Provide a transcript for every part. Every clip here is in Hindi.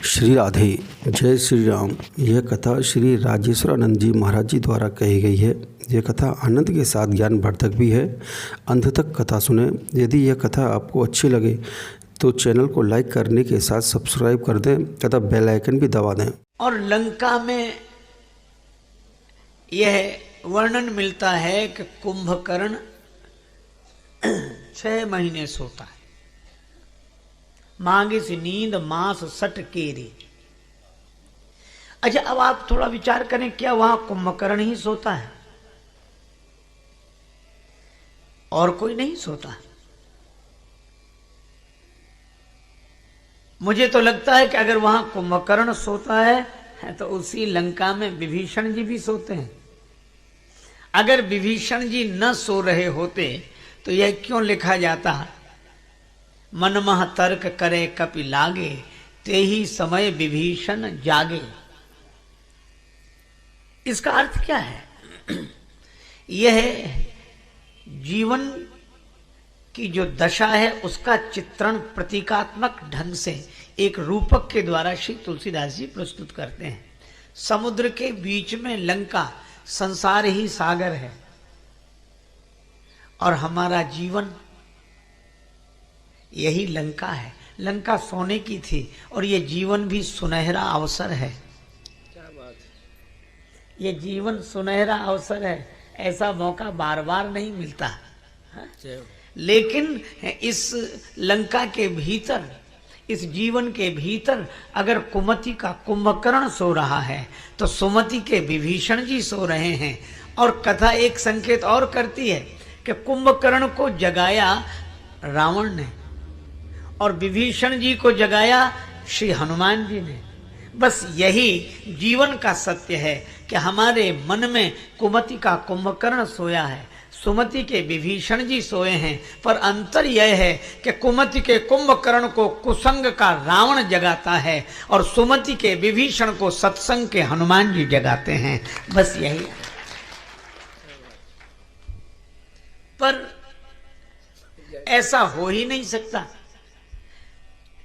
श्री राधे। जय श्री राम। यह कथा श्री राजेश्वरानंद जी महाराज जी द्वारा कही गई है। यह कथा आनंद के साथ ज्ञानवर्धक भी है। अंत तक कथा सुने। यदि यह कथा आपको अच्छी लगे तो चैनल को लाइक करने के साथ सब्सक्राइब कर दें तथा बेल आइकन भी दबा दें। और लंका में यह वर्णन मिलता है कि कुंभकर्ण 6 महीने सोता है। मांगे से नींद मांस सट केरी। अच्छा, अब आप थोड़ा विचार करें, क्या वहां कुंभकर्ण ही सोता है और कोई नहीं सोता? मुझे तो लगता है कि अगर वहां कुंभकर्ण सोता है तो उसी लंका में विभीषण जी भी सोते हैं। अगर विभीषण जी न सो रहे होते तो यह क्यों लिखा जाता? मनमह तर्क करे कपि लागे, ते ही समय विभीषण जागे। इसका अर्थ क्या है? यह जीवन की जो दशा है उसका चित्रण प्रतीकात्मक ढंग से एक रूपक के द्वारा श्री तुलसीदास जी प्रस्तुत करते हैं। समुद्र के बीच में लंका, संसार ही सागर है और हमारा जीवन यही लंका है। लंका सोने की थी और ये जीवन भी सुनहरा अवसर है। क्या बात है, ये जीवन सुनहरा अवसर है। ऐसा मौका बार बार नहीं मिलता है? लेकिन इस लंका के भीतर, इस जीवन के भीतर अगर कुमति का कुंभकर्ण सो रहा है तो सुमति के विभीषण जी सो रहे हैं। और कथा एक संकेत और करती है कि कुंभकर्ण को जगाया रावण ने और विभीषण जी को जगाया श्री हनुमान जी ने। बस यही जीवन का सत्य है कि हमारे मन में कुमति का कुंभकर्ण सोया है, सुमति के विभीषण जी सोए हैं। पर अंतर यह है कि कुमति के कुंभकर्ण को कुसंग का रावण जगाता है और सुमति के विभीषण को सत्संग के हनुमान जी जगाते हैं। बस यही है। पर ऐसा हो ही नहीं सकता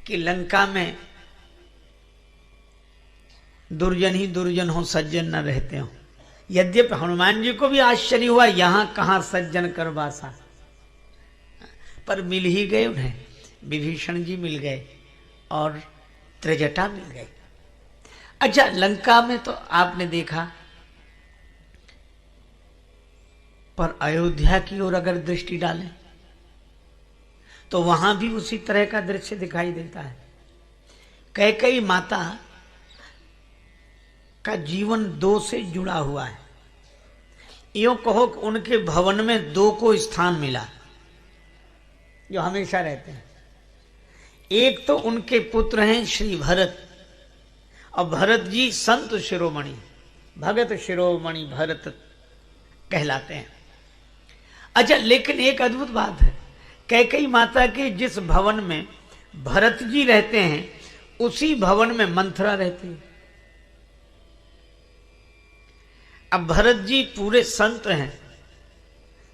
कि लंका में दुर्जन ही दुर्जन हो, सज्जन न रहते हो। यद्यपि हनुमान जी को भी आश्चर्य हुआ, यहां कहां सज्जन करवासा, पर मिल ही गए उन्हें। विभीषण जी मिल गए और त्रिजटा मिल गए। अच्छा, लंका में तो आपने देखा, पर अयोध्या की ओर अगर दृष्टि डालें तो वहां भी उसी तरह का दृश्य दिखाई देता है। कैकेयी माता का जीवन 2 से जुड़ा हुआ है। यूं कहो कि उनके भवन में 2 को स्थान मिला जो हमेशा रहते हैं। एक तो उनके पुत्र हैं श्री भरत, और भरत जी संत शिरोमणि, भगत शिरोमणि भरत कहलाते हैं। अच्छा, लेकिन एक अद्भुत बात है, कैकेयी माता के जिस भवन में भरत जी रहते हैं उसी भवन में मंथरा रहती है। अब भरत जी पूरे संत हैं,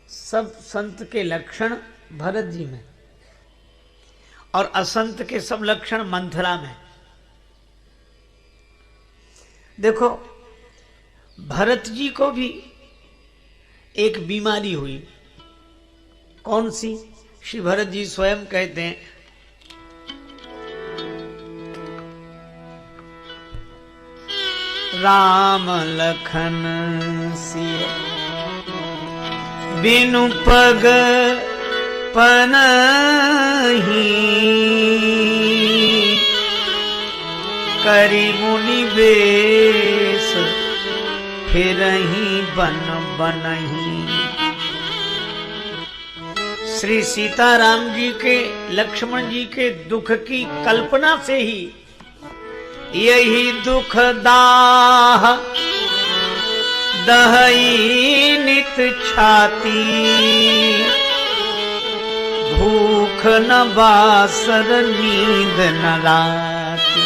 सब संत के लक्षण भरत जी में और असंत के सब लक्षण मंथरा में। देखो, भरत जी को भी एक बीमारी हुई। कौन सी? श्री भरत जी स्वयं कहते हैं, राम लखन सिय बिनु पग पनहि, करि मुनि बेस फिरहि बन बनहि। श्री सीताराम जी के, लक्ष्मण जी के दुख की कल्पना से ही यही दुख दाह दहई नित छाती, भूख न बासर नींद न राती।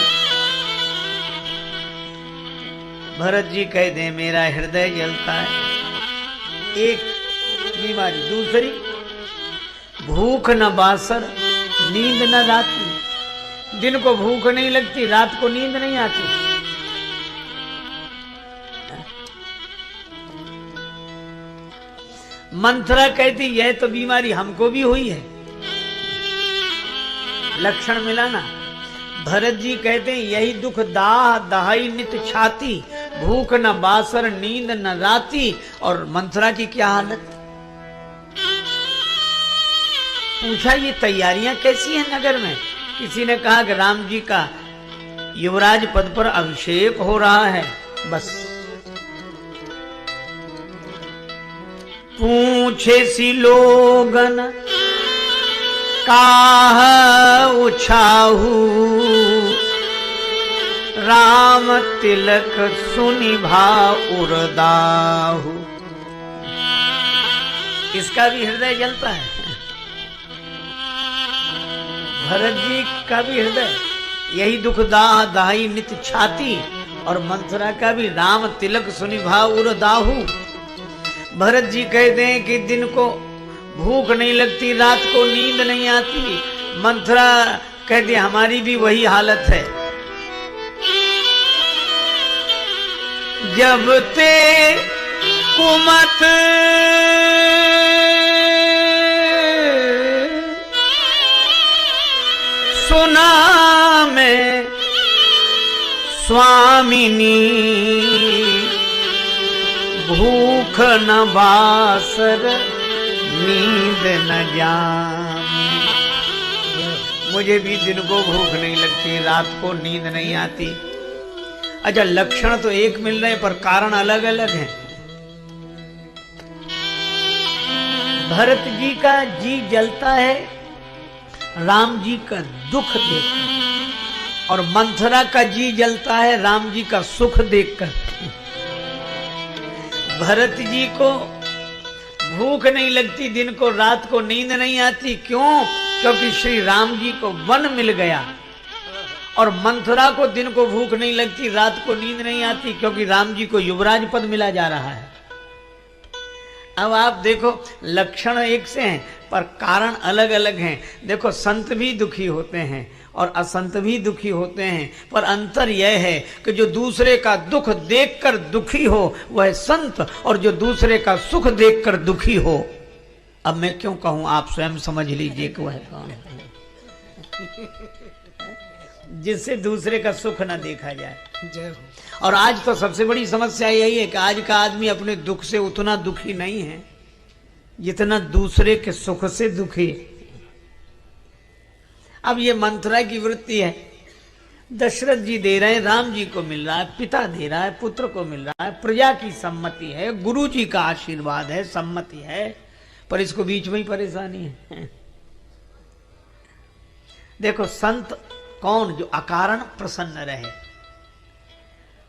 भरत जी कह दे मेरा हृदय जलता है। एक बीमारी, दूसरी भूख न बासर नींद न राती। दिन को भूख नहीं लगती, रात को नींद नहीं आती। मंथरा कहती यह तो बीमारी हमको भी हुई है, लक्षण मिला ना। भरत जी कहते हैं यही दुख दाह दहाई नित छाती, भूख न बासर नींद न राती। और मंथरा की क्या हालत? पूछा ये तैयारियां कैसी हैं नगर में? किसी ने कहा कि राम जी का युवराज पद पर अभिषेक हो रहा है। बस पूछे सी लोगन काह उछाहू, राम तिलक सुनि भाव उरदाहू। इसका भी हृदय जलता है, भरत जी का भी हृदय। यही दुख दाह दाही नित छाती, और मंथरा का भी राम तिलक सुनि भाव उरदाहू। भरत जी कहते हैं कि दिन को भूख नहीं लगती, रात को नींद नहीं आती। मंथरा कहती हमारी भी वही हालत है। जब ते कुमत सुना मैं स्वामिनी, भूख न बासर नींद न जामी। मुझे भी दिन को भूख नहीं लगती, रात को नींद नहीं आती। अच्छा, लक्षण तो एक मिल रहे पर कारण अलग अलग हैं। भरत जी का जी जलता है राम जी का दुख देखकर, और मंथरा का जी जलता है राम जी का सुख देखकर। भरत जी को भूख नहीं लगती, दिन को रात को नींद नहीं आती। क्यों? क्योंकि श्री राम जी को वन मिल गया। और मंथरा को दिन को भूख नहीं लगती, रात को नींद नहीं आती, क्योंकि राम जी को युवराज पद मिला जा रहा है। अब आप देखो, लक्षण एक से हैं पर कारण अलग अलग हैं। देखो, संत भी दुखी होते हैं और असंत भी दुखी होते हैं, पर अंतर यह है कि जो दूसरे का दुख देखकर दुखी हो वह संत, और जो दूसरे का सुख देखकर दुखी हो, अब मैं क्यों कहूं, आप स्वयं समझ लीजिए कि वह कौन है। जिससे दूसरे का सुख न देखा जाए। और आज तो सबसे बड़ी समस्या यही है कि आज का आदमी अपने दुख से उतना दुखी नहीं है जितना दूसरे के सुख से दुखी। अब ये मंथरा की वृत्ति है। दशरथ जी दे रहे हैं, राम जी को मिल रहा है, पिता दे रहा है, पुत्र को मिल रहा है, प्रजा की सम्मति है, गुरु जी का आशीर्वाद है, सम्मति है, पर इसको बीच में ही परेशानी है। देखो, संत कौन जो अकारण प्रसन्न रहे,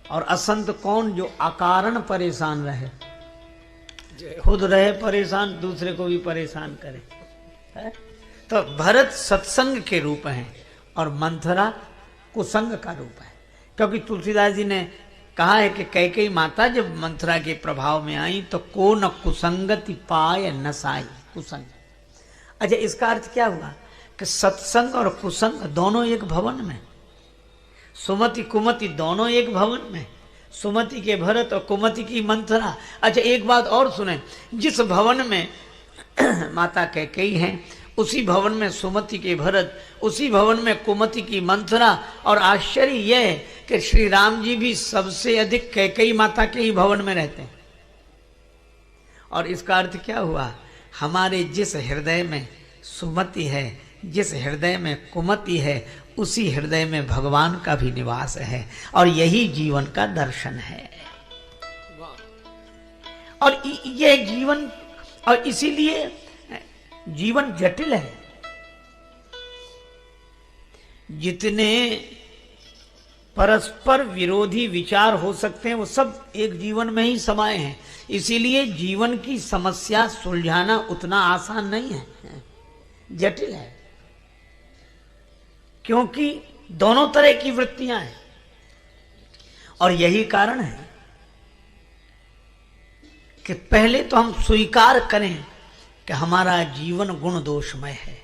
और असंत कौन जो अकारण परेशान रहे। खुद रहे परेशान, दूसरे को भी परेशान करे है? तो भरत सत्संग के रूप हैं और मंथरा कुसंग का रूप है। क्योंकि तुलसीदास जी ने कहा है कि कैकेयी माता जब मंथरा के प्रभाव में आई तो को न कुसंगति पाय नसाई। कुसंग, अच्छा, इसका अर्थ क्या हुआ कि सत्संग और कुसंग दोनों एक भवन में, सुमति कुमति दोनों एक भवन में, सुमति के भरत और कुमति की मंथरा। अच्छा, एक बात और सुने, जिस भवन में माता कैकेयी हैं उसी भवन में सुमति के भरत, उसी भवन में कुमति की मंथरा। और आश्चर्य यह है कि श्री राम जी भी सबसे अधिक कैकेयी माता के ही भवन में रहते हैं। और इसका अर्थ क्या हुआ, हमारे जिस हृदय में सुमति है, जिस हृदय में कुमति है, उसी हृदय में भगवान का भी निवास है, और यही जीवन का दर्शन है। और यह जीवन, और इसीलिए जीवन जटिल है। जितने परस्पर विरोधी विचार हो सकते हैं वो सब एक जीवन में ही समाये हैं। इसीलिए जीवन की समस्या सुलझाना उतना आसान नहीं है, जटिल है। क्योंकि दोनों तरह की वृत्तियां हैं, और यही कारण है कि पहले तो हम स्वीकार करें कि हमारा जीवन गुण दोषमय है।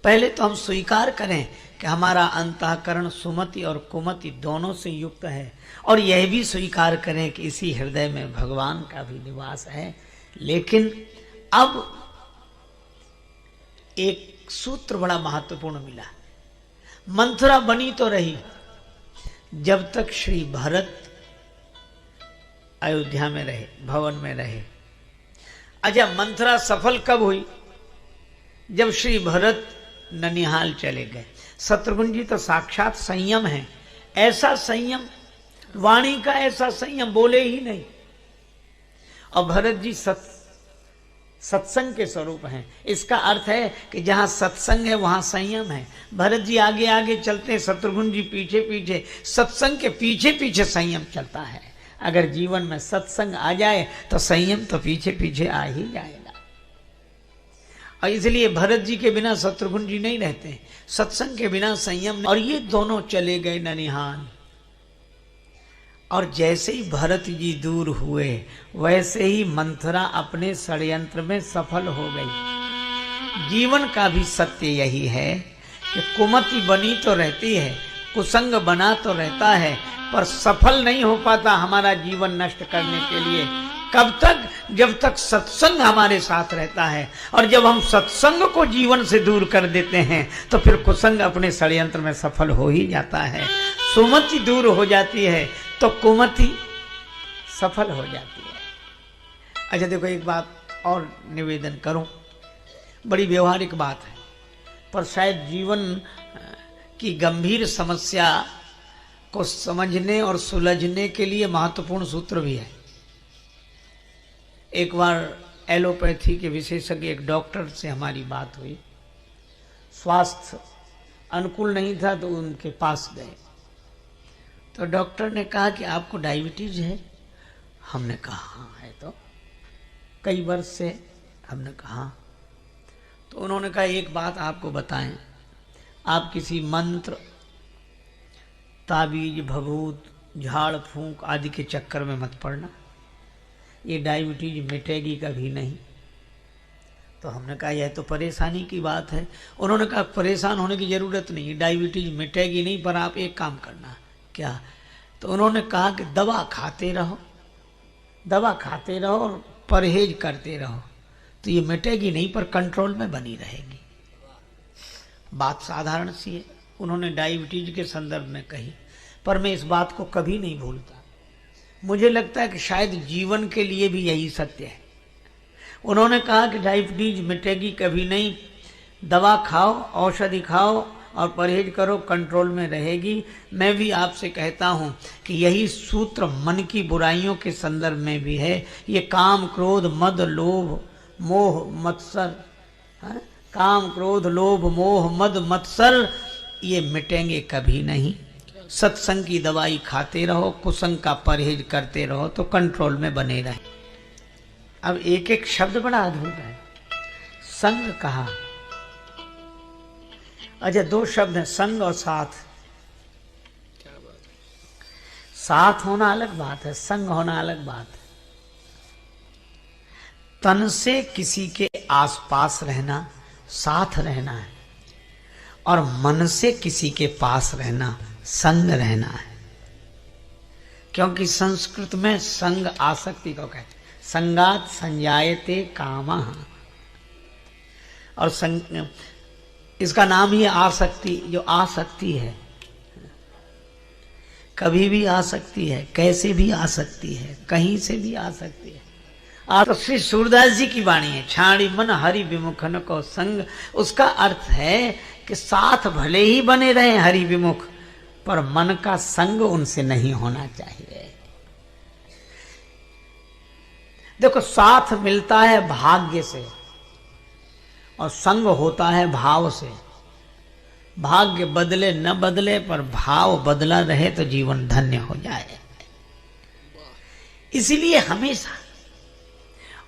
पहले तो हम स्वीकार करें कि हमारा अंतःकरण सुमति और कुमति दोनों से युक्त है, और यह भी स्वीकार करें कि इसी हृदय में भगवान का भी निवास है। लेकिन अब एक सूत्र बड़ा महत्वपूर्ण मिला। मंथरा बनी तो रही जब तक श्री भरत अयोध्या में रहे, भवन में रहे। अच्छा, मंथरा सफल कब हुई? जब श्री भरत ननिहाल चले गए। शत्रुघ्न जी तो साक्षात संयम है, ऐसा संयम, वाणी का ऐसा संयम, बोले ही नहीं। और भरत जी सत्संग के स्वरूप हैं। इसका अर्थ है कि जहां सत्संग है वहां संयम है। भरत जी आगे आगे चलते हैं, शत्रुघ्न जी पीछे पीछे। सत्संग के पीछे पीछे संयम चलता है। अगर जीवन में सत्संग आ जाए तो संयम तो पीछे पीछे आ ही जाएगा। और इसलिए भरत जी के बिना शत्रुघ्न जी नहीं रहते, सत्संग के बिना संयम। और ये दोनों चले गए ननिहाल। और जैसे ही भरत जी दूर हुए वैसे ही मंथरा अपने षड्यंत्र में सफल हो गई। जीवन का भी सत्य यही है कि कुमति बनी तो रहती है, कुसंग बना तो रहता है, पर सफल नहीं हो पाता हमारा जीवन नष्ट करने के लिए। कब तक? जब तक सत्संग हमारे साथ रहता है। और जब हम सत्संग को जीवन से दूर कर देते हैं तो फिर कुसंग अपने षड्यंत्र में सफल हो ही जाता है। सुमति दूर हो जाती है तो कुमति सफल हो जाती है। अच्छा देखो, एक बात और निवेदन करूं, बड़ी व्यवहारिक बात है, पर शायद जीवन की गंभीर समस्या को समझने और सुलझने के लिए महत्वपूर्ण सूत्र भी है। एक बार एलोपैथी के विशेषज्ञ एक डॉक्टर से हमारी बात हुई। स्वास्थ्य अनुकूल नहीं था तो उनके पास गए। तो डॉक्टर ने कहा कि आपको डायबिटीज है? हमने कहा हाँ है, तो कई वर्ष से। हमने कहा। तो उन्होंने कहा एक बात आपको बताएं, आप किसी मंत्र, ताबीज, भभूत, झाड़ फूंक आदि के चक्कर में मत पड़ना, ये डायबिटीज मिटेगी कभी नहीं। तो हमने कहा यह तो परेशानी की बात है। उन्होंने कहा परेशान होने की जरूरत नहीं, डायबिटीज मिटेगी नहीं, पर आप एक काम करना। क्या? तो उन्होंने कहा कि दवा खाते रहो, दवा खाते रहो और परहेज करते रहो, तो ये मिटेगी नहीं पर कंट्रोल में बनी रहेगी। बात साधारण सी है, उन्होंने डायबिटीज के संदर्भ में कही, पर मैं इस बात को कभी नहीं भूलता। मुझे लगता है कि शायद जीवन के लिए भी यही सत्य है। उन्होंने कहा कि डायबिटीज मिटेगी कभी नहीं, दवा खाओ, औषधि खाओ और परहेज करो, कंट्रोल में रहेगी। मैं भी आपसे कहता हूँ कि यही सूत्र मन की बुराइयों के संदर्भ में भी है। ये काम, क्रोध, मद, लोभ, मोह, मत्सर, काम, क्रोध, लोभ, मोह, मद, मत्सर, ये मिटेंगे कभी नहीं। सत्संग की दवाई खाते रहो, कुसंग का परहेज करते रहो तो कंट्रोल में बने रहे। अब एक एक शब्द बड़ा अद्भुत है। संग कहा। अच्छा, दो शब्द हैं, संग और साथ। साथ होना अलग बात है, संग होना अलग बात है। तन से किसी के आसपास रहना साथ रहना है, और मन से किसी के पास रहना संग रहना है। क्योंकि संस्कृत में संग आसक्ति को कहते हैं। संगात संजायते कामः, और संग इसका नाम ही आसक्ति, जो आसक्ति है, कभी भी आ सकती है, कैसे भी आ सकती है, कहीं से भी आ सकती है। तो श्री सूरदास जी की वाणी है, छाड़ी मन हरि विमुखन को संग। उसका अर्थ है कि साथ भले ही बने रहे हरि विमुख, पर मन का संग उनसे नहीं होना चाहिए। देखो, साथ मिलता है भाग्य से और संग होता है भाव से। भाग्य बदले न बदले, पर भाव बदला रहे तो जीवन धन्य हो जाए। इसीलिए हमेशा।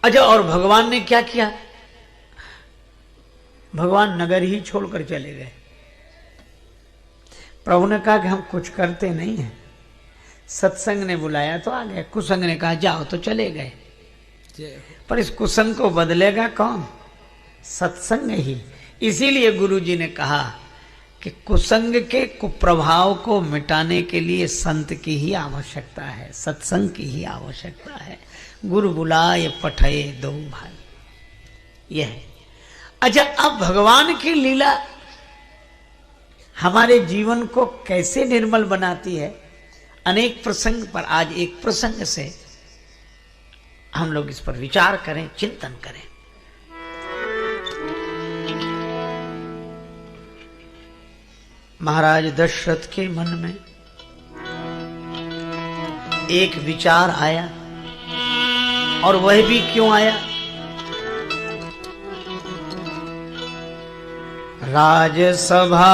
अच्छा, और भगवान ने क्या किया? भगवान नगर ही छोड़कर चले गए। प्रभु ने कहा कि हम कुछ करते नहीं हैं। सत्संग ने बुलाया तो आ गए, कुसंग ने कहा जाओ तो चले गए। पर इस कुसंग को बदलेगा कौन? सत्संग ही। इसीलिए गुरु जी ने कहा कि कुसंग के कुप्रभाव को मिटाने के लिए संत की ही आवश्यकता है, सत्संग की ही आवश्यकता है। गुरु बुलाए पठये दो भाई, यह है। अच्छा, अब भगवान की लीला हमारे जीवन को कैसे निर्मल बनाती है, अनेक प्रसंग पर आज एक प्रसंग से हम लोग इस पर विचार करें, चिंतन करें। महाराज दशरथ के मन में एक विचार आया, और वह भी क्यों आया? राजसभा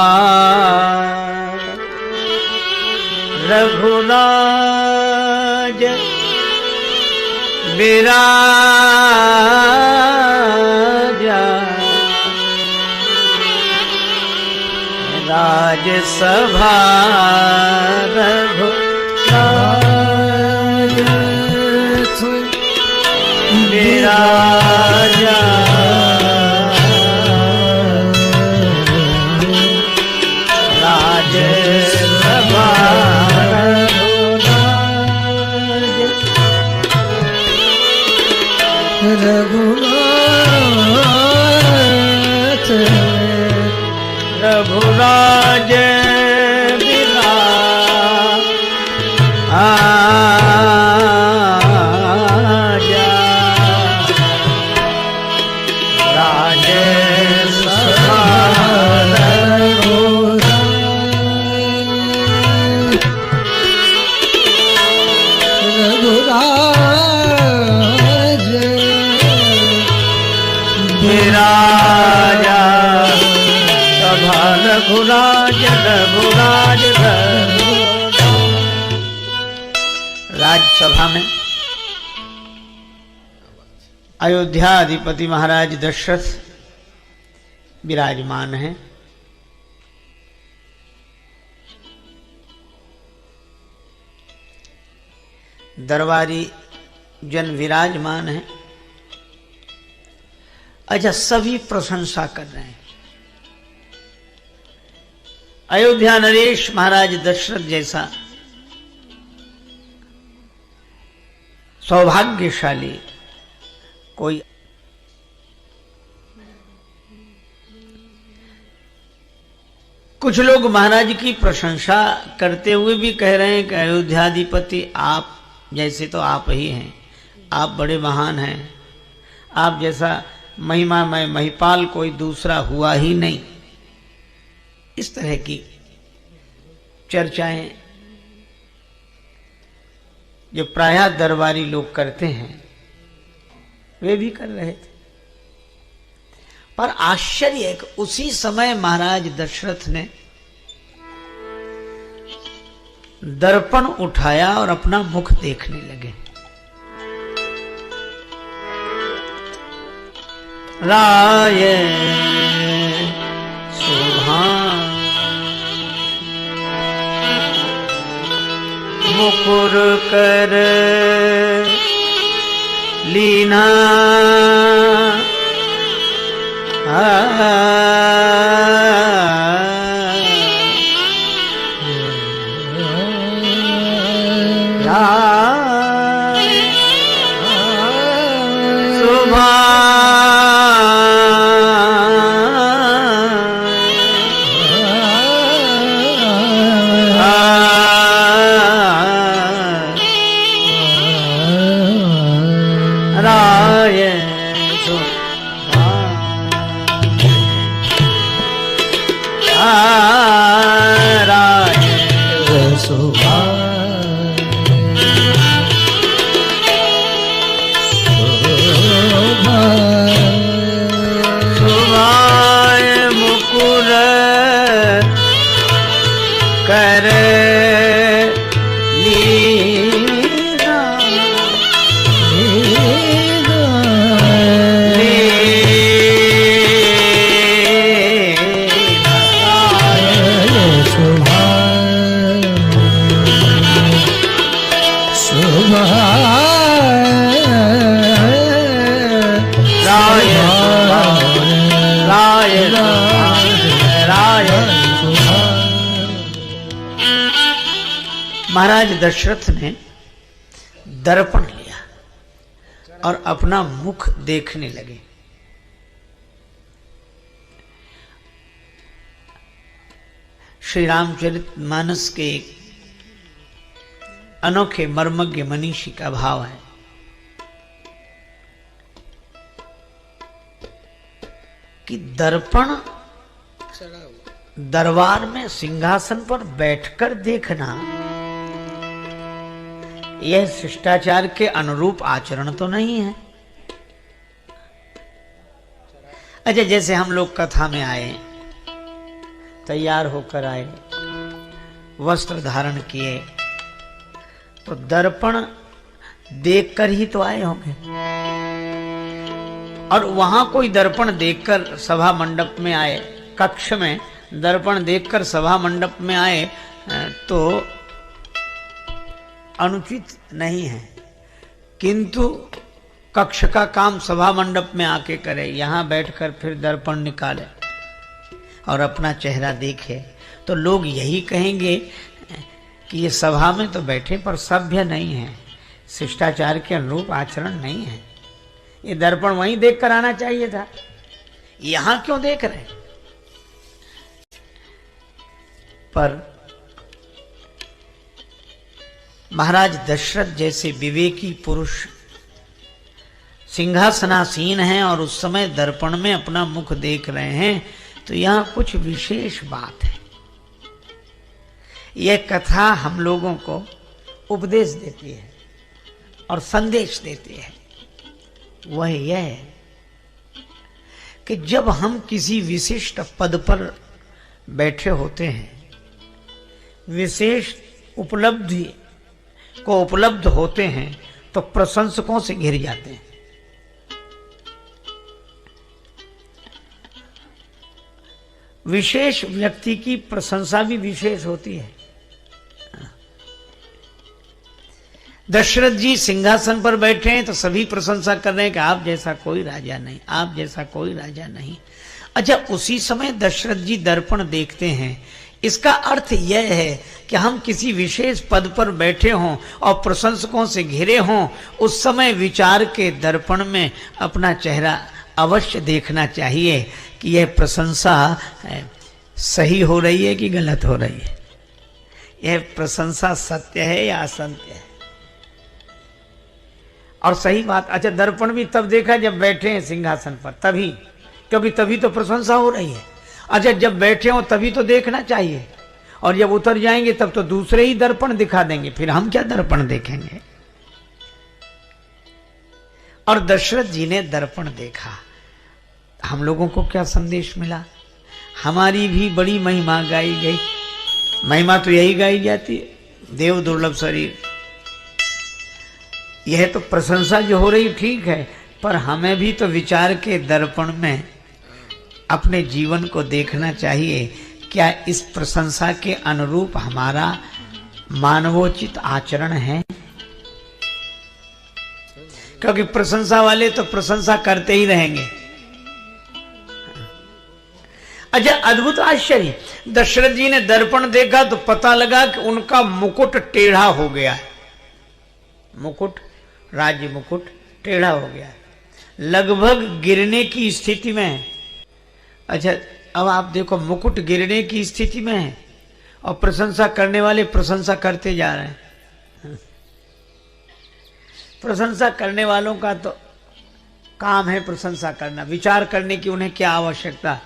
रघुराज विराजा, राजसभा रघुराज विराजा, राजसभा रघुनाथ रघुराज विराजा, राजसभा रघुराज विराजा, सभा रघुराज रघुराज राजसभा में अयोध्या अधिपति महाराज दशरथ विराजमान हैं। दरबारी जन विराजमान हैं। अच्छा, सभी प्रशंसा कर रहे हैं। अयोध्या नरेश महाराज दशरथ जैसा सौभाग्यशाली कोई कुछ लोग महाराज की प्रशंसा करते हुए भी कह रहे हैं कि अयोध्याधिपति आप जैसे तो आप ही हैं, आप बड़े महान हैं, आप जैसा महिमा में महिपाल कोई दूसरा हुआ ही नहीं। इस तरह की चर्चाएं जो प्रायः दरबारी लोग करते हैं, वे भी कर रहे थे। पर आश्चर्य है कि उसी समय महाराज दशरथ ने दर्पण उठाया और अपना मुख देखने लगे। राय सुभान मुकुर कर लीना, महाराज दशरथ ने दर्पण लिया और अपना मुख देखने लगे। श्री रामचरितमानस के अनोखे मर्मज्ञ मनीषी का भाव है। कि दर्पण दरबार में सिंहासन पर बैठकर देखना, यह शिष्टाचार के अनुरूप आचरण तो नहीं है। अच्छा, जैसे हम लोग कथा में आए, तैयार होकर आए, वस्त्र धारण किए, तो दर्पण देखकर ही तो आए होंगे। और वहां कोई दर्पण देखकर सभा मंडप में आए, कक्ष में दर्पण देखकर सभा मंडप में आए तो अनुचित नहीं है, किंतु कक्ष का काम सभा मंडप में आके करे, यहां बैठकर फिर दर्पण निकाले और अपना चेहरा देखे, तो लोग यही कहेंगे कि ये सभा में तो बैठे पर सभ्य नहीं है, शिष्टाचार के अनुरूप आचरण नहीं है। ये दर्पण वहीं देख कर आना चाहिए था, यहां क्यों देख रहे? पर महाराज दशरथ जैसे विवेकी पुरुष सिंहासनासीन हैं और उस समय दर्पण में अपना मुख देख रहे हैं, तो यहां कुछ विशेष बात है। यह कथा हम लोगों को उपदेश देती है और संदेश देती है। वह यह है कि जब हम किसी विशिष्ट पद पर बैठे होते हैं, विशेष उपलब्धि को उपलब्ध होते हैं, तो प्रशंसकों से घिर जाते हैं। विशेष व्यक्ति की प्रशंसा भी विशेष होती है। दशरथ जी सिंहासन पर बैठे हैं तो सभी प्रशंसा कर रहे हैं कि आप जैसा कोई राजा नहीं, आप जैसा कोई राजा नहीं। अच्छा, उसी समय दशरथ जी दर्पण देखते हैं। इसका अर्थ यह है कि हम किसी विशेष पद पर बैठे हों और प्रशंसकों से घिरे हों, उस समय विचार के दर्पण में अपना चेहरा अवश्य देखना चाहिए कि यह प्रशंसा सही हो रही है कि गलत हो रही है, यह प्रशंसा सत्य है या असत्य है। और सही बात, अच्छा दर्पण भी तब देखा जब बैठे हैं सिंहासन पर, तभी, क्योंकि तभी तो प्रशंसा हो रही है। अच्छा, जब बैठे हो तभी तो देखना चाहिए, और जब उतर जाएंगे तब तो दूसरे ही दर्पण दिखा देंगे, फिर हम क्या दर्पण देखेंगे। और दशरथ जी ने दर्पण देखा, हम लोगों को क्या संदेश मिला? हमारी भी बड़ी महिमा गाई गई। महिमा तो यही गाई जाती है, देव दुर्लभ शरीर। यह तो प्रशंसा जो हो रही ठीक है, पर हमें भी तो विचार के दर्पण में अपने जीवन को देखना चाहिए। क्या इस प्रशंसा के अनुरूप हमारा मानवोचित आचरण है? क्योंकि प्रशंसा वाले तो प्रशंसा करते ही रहेंगे। अच्छा, अद्भुत आश्चर्य, दशरथ जी ने दर्पण देखा तो पता लगा कि उनका मुकुट टेढ़ा हो गया है। मुकुट, राज्य मुकुट टेढ़ा हो गया है, लगभग गिरने की स्थिति में है। अच्छा, अब आप देखो, मुकुट गिरने की स्थिति में है और प्रशंसा करने वाले प्रशंसा करते जा रहे हैं। प्रशंसा करने वालों का तो काम है प्रशंसा करना, विचार करने की उन्हें क्या आवश्यकता।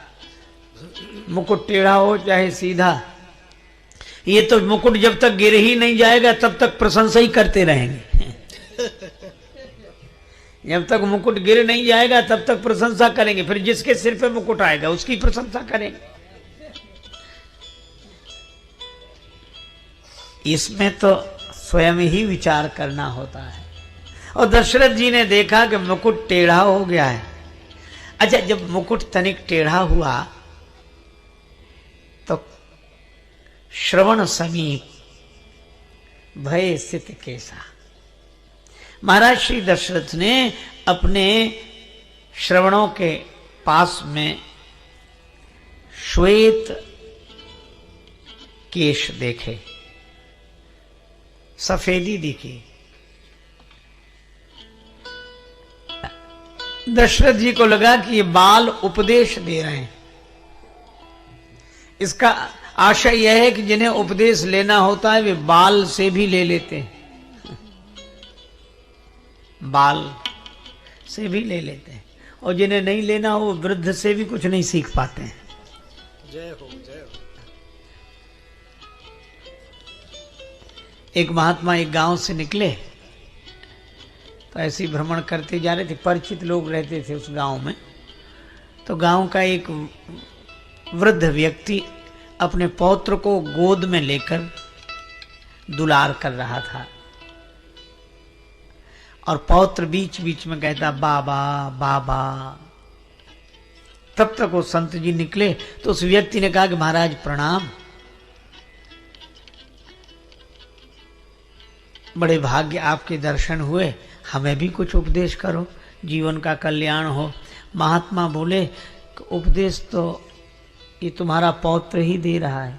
मुकुट टेढ़ा हो चाहे सीधा, ये तो मुकुट जब तक गिर ही नहीं जाएगा तब तक प्रशंसा ही करते रहेंगे। जब तक मुकुट गिर नहीं जाएगा तब तक प्रशंसा करेंगे, फिर जिसके सिर पे मुकुट आएगा उसकी प्रशंसा करेंगे। इसमें तो स्वयं ही विचार करना होता है। और दशरथ जी ने देखा कि मुकुट टेढ़ा हो गया है। अच्छा, जब मुकुट तनिक टेढ़ा हुआ तो श्रवण समीप भय स्थित कैसा, महाराज श्री दशरथ ने अपने श्रवणों के पास में श्वेत केश देखे, सफेदी दिखी। दशरथ जी को लगा कि ये बाल उपदेश दे रहे हैं। इसका आशय यह है कि जिन्हें उपदेश लेना होता है वे बाल से भी ले लेते हैं, बाल से भी ले लेते हैं, और जिन्हें नहीं लेना हो वो वृद्ध से भी कुछ नहीं सीख पाते हैं। जय हो जय हो। एक महात्मा एक गांव से निकले तो ऐसे ही भ्रमण करते जा रहे थे। परिचित लोग रहते थे उस गांव में। तो गांव का एक वृद्ध व्यक्ति अपने पौत्र को गोद में लेकर दुलार कर रहा था, और पौत्र बीच बीच में कहता बाबा बाबा। तब तक वो संत जी निकले तो उस व्यक्ति ने कहा कि महाराज प्रणाम, बड़े भाग्य आपके दर्शन हुए, हमें भी कुछ उपदेश करो, जीवन का कल्याण हो। महात्मा बोले उपदेश तो ये तुम्हारा पौत्र ही दे रहा है।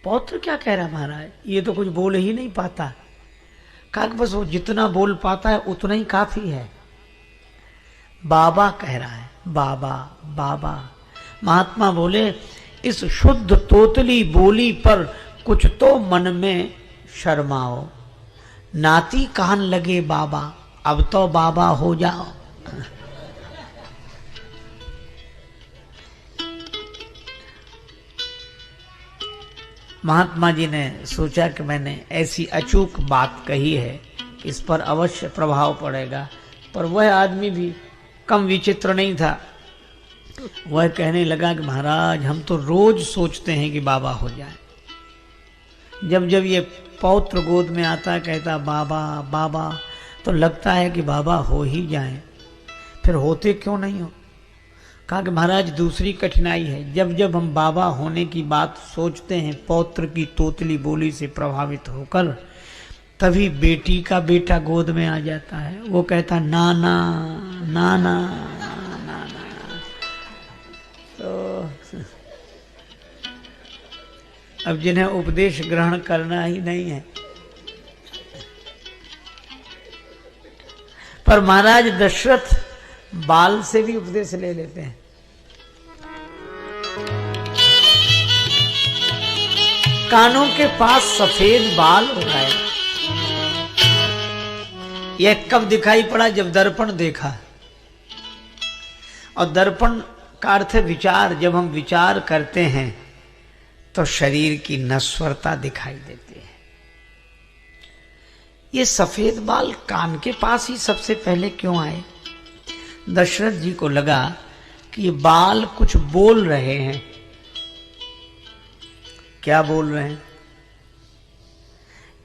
पौत्र क्या कह रहा महाराज, ये तो कुछ बोल ही नहीं पाता। कहा कि बस वो जितना बोल पाता है उतना ही काफी है। बाबा कह रहा है, बाबा बाबा। महात्मा बोले इस शुद्ध तोतली बोली पर कुछ तो मन में शर्माओ, नाती कान लगे बाबा, अब तो बाबा हो जाओ। महात्मा जी ने सोचा कि मैंने ऐसी अचूक बात कही है, इस पर अवश्य प्रभाव पड़ेगा। पर वह आदमी भी कम विचित्र नहीं था। वह कहने लगा कि महाराज हम तो रोज सोचते हैं कि बाबा हो जाए। जब जब ये पौत्र गोद में आता कहता बाबा बाबा, तो लगता है कि बाबा हो ही जाए, फिर होते क्यों नहीं हो। कहा कि महाराज दूसरी कठिनाई है, जब जब हम बाबा होने की बात सोचते हैं पौत्र की तोतली बोली से प्रभावित होकर, तभी बेटी का बेटा गोद में आ जाता है। वो कहता नाना नाना नाना। तो अब जिन्हें उपदेश ग्रहण करना ही नहीं है। पर महाराज दशरथ बाल से भी उपदेश ले लेते हैं। कानों के पास सफेद बाल हो गए। यह कब दिखाई पड़ा, जब दर्पण देखा। और दर्पण का अर्थ है विचार। जब हम विचार करते हैं तो शरीर की नश्वरता दिखाई देती है। ये सफेद बाल कान के पास ही सबसे पहले क्यों आए। दशरथ जी को लगा कि ये बाल कुछ बोल रहे हैं। क्या बोल रहे हैं।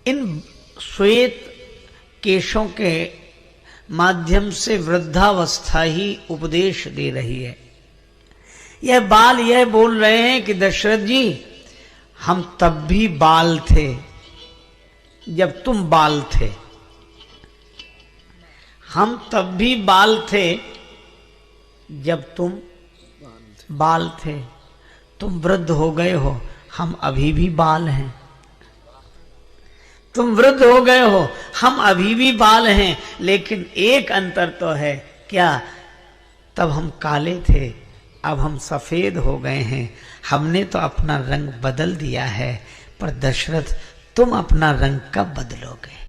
इन श्वेत केशों के माध्यम से वृद्धावस्था ही उपदेश दे रही है। यह बाल यह बोल रहे हैं कि दशरथ जी हम तब भी बाल थे जब तुम बाल थे। हम तब भी बाल थे जब तुम बाल थे। तुम वृद्ध हो गए हो, हम अभी भी बाल हैं। तुम वृद्ध हो गए हो, हम अभी भी बाल हैं। लेकिन एक अंतर तो है, क्या, तब हम काले थे, अब हम सफेद हो गए हैं। हमने तो अपना रंग बदल दिया है, पर दशरथ तुम अपना रंग कब बदलोगे।